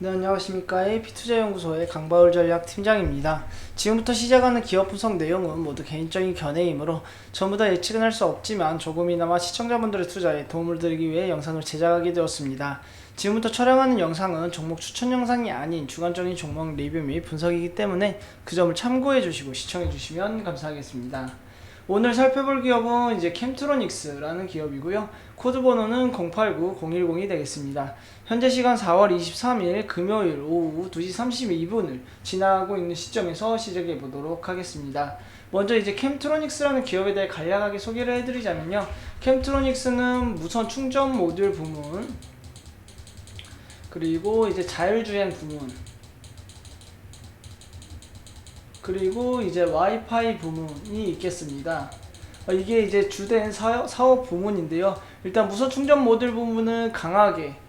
네, 안녕하십니까. AP투자연구소의 강바울 전략 팀장입니다. 지금부터 시작하는 기업 분석 내용은 모두 개인적인 견해이므로 전부 다 예측은 할 수 없지만 조금이나마 시청자분들의 투자에 도움을 드리기 위해 영상을 제작하게 되었습니다. 지금부터 촬영하는 영상은 종목 추천 영상이 아닌 주관적인 종목 리뷰 및 분석이기 때문에 그 점을 참고해 주시고 시청해 주시면 감사하겠습니다. 오늘 살펴볼 기업은 이제 캠트로닉스라는 기업이고요. 코드 번호는 089010이 되겠습니다. 현재 시간 4월 23일 금요일 오후 2시 32분을 지나고 있는 시점에서 시작해 보도록 하겠습니다. 먼저 이제 캠트로닉스라는 기업에 대해 간략하게 소개를 해드리자면요. 캠트로닉스는 무선 충전 모듈 부문, 그리고 이제 자율주행 부문, 그리고 이제 와이파이 부문이 있겠습니다. 이게 이제 주된 사업 부문인데요. 일단 무선 충전 모듈 부문은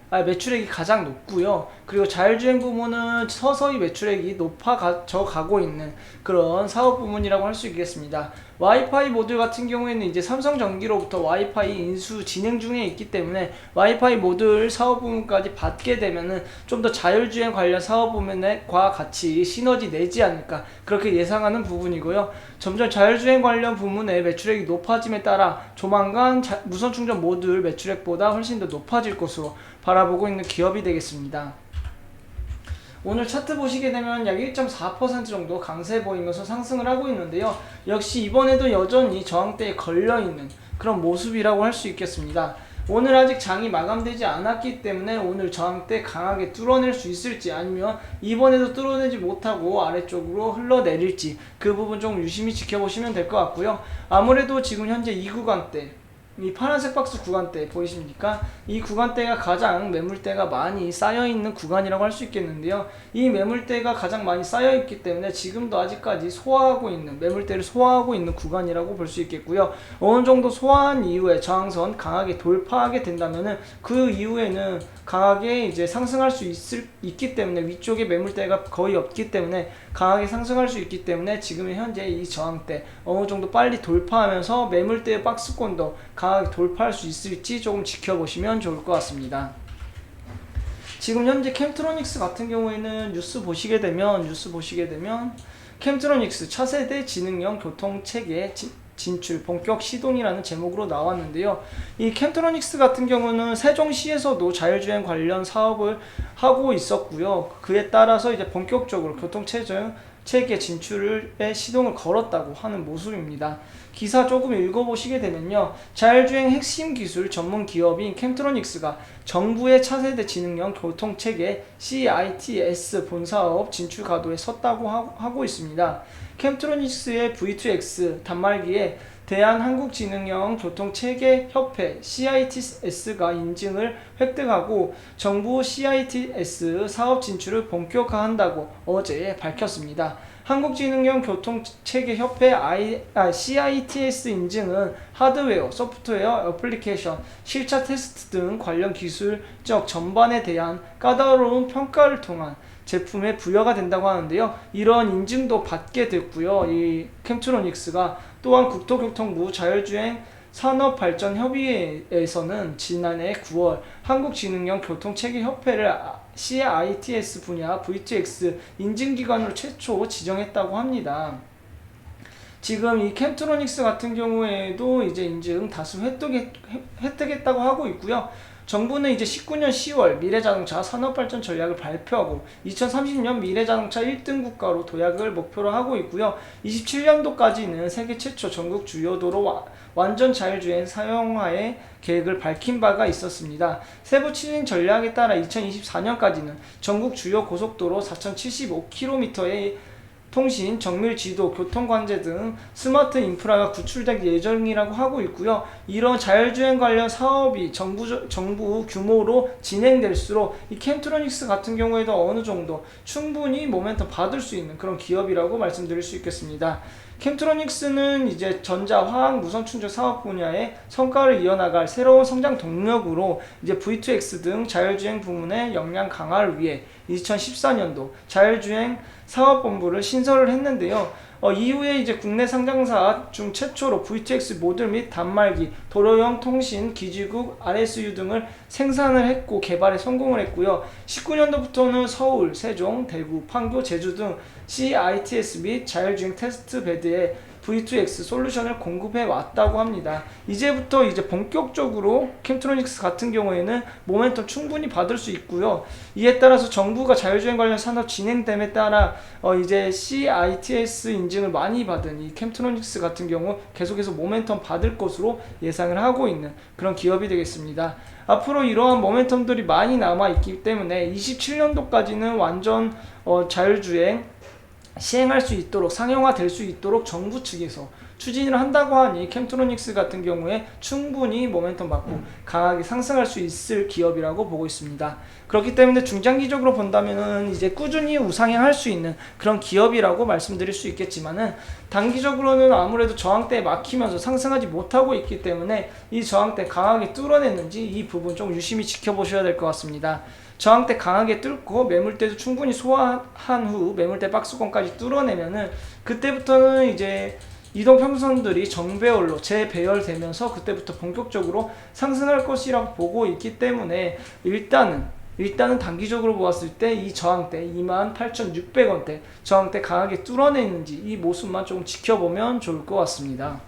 매출액이 가장 높고요. 그리고 자율주행 부문은 서서히 매출액이 높아져 가고 있는 그런 사업 부문이라고 할 수 있겠습니다. 와이파이 모듈 같은 경우에는 이제 삼성전기로부터 와이파이 인수 진행 중에 있기 때문에 와이파이 모듈 사업 부문까지 받게 되면은 좀 더 자율주행 관련 사업 부문과 같이 시너지 내지 않을까 그렇게 예상하는 부분이고요. 점점 자율주행 관련 부문의 매출액이 높아짐에 따라 조만간 무선 충전 모듈 매출액보다 훨씬 더 높아질 것으로 바라보고 있는 기업이 되겠습니다. 오늘 차트 보시게 되면 약 1.4% 정도 강세 보이면서 상승을 하고 있는데요. 역시 이번에도 여전히 저항대에 걸려있는 그런 모습이라고 할 수 있겠습니다. 오늘 아직 장이 마감되지 않았기 때문에 오늘 저항대 강하게 뚫어낼 수 있을지, 아니면 이번에도 뚫어내지 못하고 아래쪽으로 흘러내릴지, 그 부분 좀 유심히 지켜보시면 될 것 같고요. 아무래도 지금 현재 이 구간대, 이 파란색 박스 구간대 보이십니까? 이 구간대가 가장 매물대가 많이 쌓여있는 구간이라고 할 수 있겠는데요. 이 매물대가 가장 많이 쌓여있기 때문에 지금도 아직까지 매물대를 소화하고 있는 구간이라고 볼 수 있겠고요. 어느 정도 소화한 이후에 저항선 강하게 돌파하게 된다면은 그 이후에는 강하게 이제 상승할 수 있기 때문에, 위쪽에 매물대가 거의 없기 때문에 강하게 상승할 수 있기 때문에 지금 현재 이 저항대 어느 정도 빨리 돌파하면서 매물대의 박스권도 강하게 돌파할 수 있을지 조금 지켜보시면 좋을 것 같습니다. 지금 현재 캠트로닉스 같은 경우에는 뉴스 보시게 되면 캠트로닉스 차세대 지능형 교통체계 진출 본격 시동이라는 제목으로 나왔는데요. 이 캠트로닉스 같은 경우는 세종시에서도 자율주행 관련 사업을 하고 있었고요. 그에 따라서 이제 본격적으로 교통체계 진출에 시동을 걸었다고 하는 모습입니다. 기사 조금 읽어보시게 되면요. 자율주행 핵심 기술 전문 기업인 캠트로닉스가 정부의 차세대 지능형 교통체계 CITS 본사업 진출 가도에 섰다고 하고 있습니다. 캠트로닉스의 V2X 단말기에 대한한국지능형 교통체계협회 CITS가 인증을 획득하고 정부 CITS 사업 진출을 본격화한다고 어제 밝혔습니다. 한국지능형 교통체계협회 CITS 인증은 하드웨어, 소프트웨어, 애플리케이션, 실차 테스트 등 관련 기술적 전반에 대한 까다로운 평가를 통한 제품에 부여가 된다고 하는데요. 이러한 인증도 받게 됐고요. 이 캠트로닉스가 또한 국토교통부 자율주행 산업발전협의회에서는 지난해 9월 한국지능형 교통체계협회를 CITS 분야 V2X 인증기관으로 최초 지정했다고 합니다. 지금 이 캠트로닉스 같은 경우에도 이제 인증 다수 획득했다고 하고 있고요. 정부는 이제 19년 10월 미래자동차 산업발전 전략을 발표하고 2030년 미래자동차 1등 국가로 도약을 목표로 하고 있고요. 27년도까지는 세계 최초 전국 주요 도로 완전 자율주행 사용화의 계획을 밝힌 바가 있었습니다. 세부 추진 전략에 따라 2024년까지는 전국 주요 고속도로 4,075km의 통신, 정밀 지도, 교통관제 등 스마트 인프라가 구축될 예정이라고 하고 있고요. 이런 자율주행 관련 사업이 정부 규모로 진행될수록 이 캠트로닉스 같은 경우에도 어느 정도 충분히 모멘텀 받을 수 있는 그런 기업이라고 말씀드릴 수 있겠습니다. 캠트로닉스는 이제 전자, 화학, 무선 충전 사업 분야의 성과를 이어나갈 새로운 성장 동력으로 이제 V2X 등 자율주행 부문의 역량 강화를 위해 2014년도 자율주행 사업본부를 신설을 했는데요. 이후에 이제 국내 상장사 중 최초로 VTX 모듈 및 단말기, 도로형 통신, 기지국, RSU 등을 생산을 했고 개발에 성공을 했고요. 19년도부터는 서울, 세종, 대구, 판교, 제주 등 CITS 및 자율주행 테스트 베드에 V2X 솔루션을 공급해 왔다고 합니다. 이제부터 이제 본격적으로 캠트로닉스 같은 경우에는 모멘텀 충분히 받을 수 있고요. 이에 따라서 정부가 자율주행 관련 산업 진행됨에 따라 이제 CITS 인증을 많이 받은 이 캠트로닉스 같은 경우 계속해서 모멘텀 받을 것으로 예상을 하고 있는 그런 기업이 되겠습니다. 앞으로 이러한 모멘텀들이 많이 남아 있기 때문에 27년도까지는 완전 자율주행 시행할 수 있도록 상용화 될 수 있도록 정부 측에서 추진을 한다고 하니 캠트로닉스 같은 경우에 충분히 모멘텀 받고 강하게 상승할 수 있을 기업이라고 보고 있습니다. 그렇기 때문에 중장기적으로 본다면은 이제 꾸준히 우상향할 수 있는 그런 기업이라고 말씀드릴 수 있겠지만은 단기적으로는 아무래도 저항대에 막히면서 상승하지 못하고 있기 때문에 이 저항대 강하게 뚫어냈는지 이 부분 좀 유심히 지켜보셔야 될 것 같습니다. 저항대 강하게 뚫고 매물대도 충분히 소화한 후 매물대 박스권까지 뚫어내면은 그때부터는 이제 이동평선들이 정배열로 재배열되면서 그때부터 본격적으로 상승할 것이라고 보고 있기 때문에 일단은 단기적으로 보았을 때 이 저항대 28,600원대 저항대 강하게 뚫어내는지 이 모습만 조금 지켜보면 좋을 것 같습니다.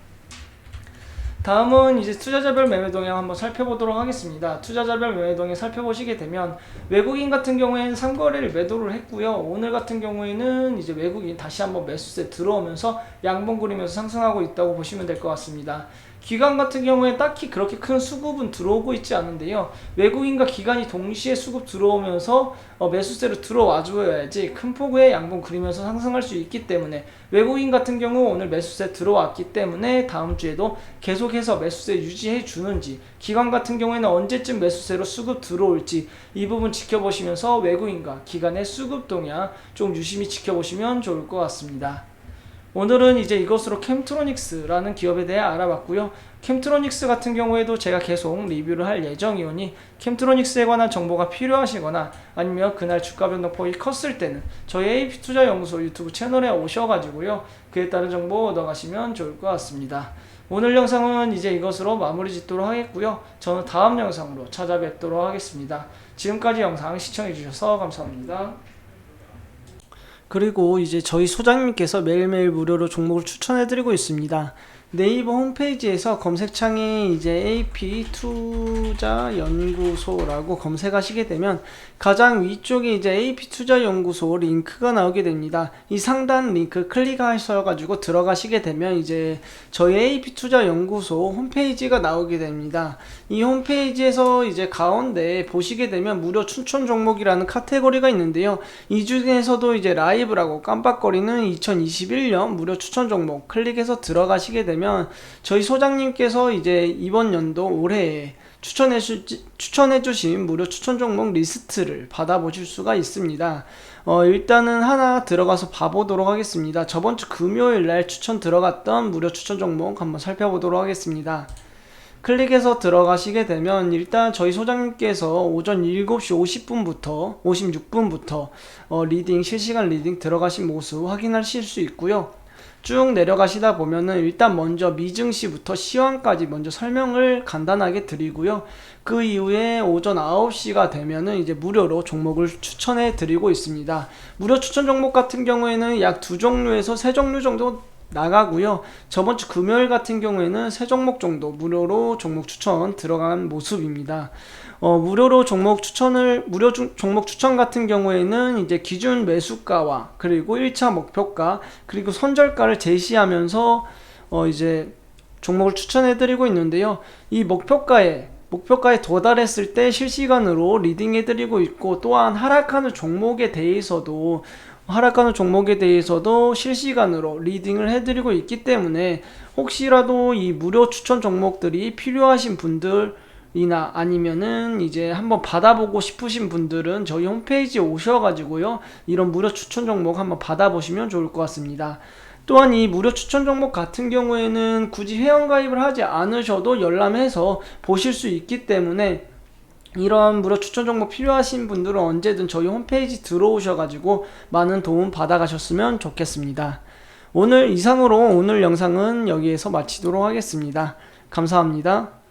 다음은 이제 투자자별 매매 동향 한번 살펴보도록 하겠습니다. 투자자별 매매 동향 살펴보시게 되면 외국인 같은 경우에는 3거래를 매도를 했고요. 오늘 같은 경우에는 이제 외국인 다시 한번 매수세 들어오면서 양봉 그리면서 상승하고 있다고 보시면 될 것 같습니다. 기관 같은 경우에 딱히 그렇게 큰 수급은 들어오고 있지 않은데요. 외국인과 기관이 동시에 수급 들어오면서 매수세로 들어와 줘야지 큰 폭의 양봉 그리면서 상승할 수 있기 때문에 외국인 같은 경우 오늘 매수세 들어왔기 때문에 다음 주에도 계속해서 매수세 유지해 주는지 기관 같은 경우에는 언제쯤 매수세로 수급 들어올지 이 부분 지켜보시면서 외국인과 기관의 수급 동향 좀 유심히 지켜보시면 좋을 것 같습니다. 오늘은 이제 이것으로 캠트로닉스라는 기업에 대해 알아봤고요. 캠트로닉스 같은 경우에도 제가 계속 리뷰를 할 예정이오니 캠트로닉스에 관한 정보가 필요하시거나 아니면 그날 주가 변동폭이 컸을 때는 저희 AP투자연구소 유튜브 채널에 오셔가지고요. 그에 따른 정보 얻어가시면 좋을 것 같습니다. 오늘 영상은 이제 이것으로 마무리 짓도록 하겠고요. 저는 다음 영상으로 찾아뵙도록 하겠습니다. 지금까지 영상 시청해주셔서 감사합니다. 그리고 이제 저희 소장님께서 매일매일 무료로 종목을 추천해드리고 있습니다. 네이버 홈페이지에서 검색창에 이제 AP투자연구소라고 검색하시게 되면 가장 위쪽에 이제 AP투자연구소 링크가 나오게 됩니다. 이 상단 링크 클릭하셔가지고 들어가시게 되면 이제 저희 AP투자연구소 홈페이지가 나오게 됩니다. 이 홈페이지에서 이제 가운데 보시게 되면 무료 추천 종목이라는 카테고리가 있는데요. 이 중에서도 이제 라이브라고 깜빡거리는 2021년 무료 추천 종목 클릭해서 들어가시게 되면 저희 소장님께서 이제 이번 연도 올해에 추천해주신 무료 추천 종목 리스트를 받아보실 수가 있습니다. 일단은 하나 들어가서 봐보도록 하겠습니다. 저번주 금요일날 추천 들어갔던 무료 추천 종목 한번 살펴보도록 하겠습니다. 클릭해서 들어가시게 되면 일단 저희 소장님께서 오전 7시 50분부터 56분부터 리딩 실시간 리딩 들어가신 모습 확인하실 수 있고요. 쭉 내려가시다 보면은 일단 먼저 미증시부터 시황까지 먼저 설명을 간단하게 드리고요. 그 이후에 오전 9시가 되면은 이제 무료로 종목을 추천해 드리고 있습니다. 무료 추천 종목 같은 경우에는 약 2종류에서 3종류 정도 나가고요. 저번주 금요일 같은 경우에는 3종목 정도 무료로 종목 추천 들어간 모습입니다. 무료 종목 추천 같은 경우에는 이제 기준 매수가와 그리고 1차 목표가 그리고 손절가를 제시하면서 이제 종목을 추천해 드리고 있는데요. 이 목표가에 도달했을 때 실시간으로 리딩해 드리고 있고 또한 하락하는 종목에 대해서도 실시간으로 리딩을 해드리고 있기 때문에 혹시라도 이 무료 추천 종목들이 필요하신 분들이나 아니면은 이제 한번 받아보고 싶으신 분들은 저희 홈페이지에 오셔가지고요. 이런 무료 추천 종목 한번 받아보시면 좋을 것 같습니다. 또한 이 무료 추천 종목 같은 경우에는 굳이 회원가입을 하지 않으셔도 열람해서 보실 수 있기 때문에 이런 무료 추천 종목 필요하신 분들은 언제든 저희 홈페이지 들어오셔가지고 많은 도움 받아가셨으면 좋겠습니다. 오늘 이상으로 오늘 영상은 여기에서 마치도록 하겠습니다. 감사합니다.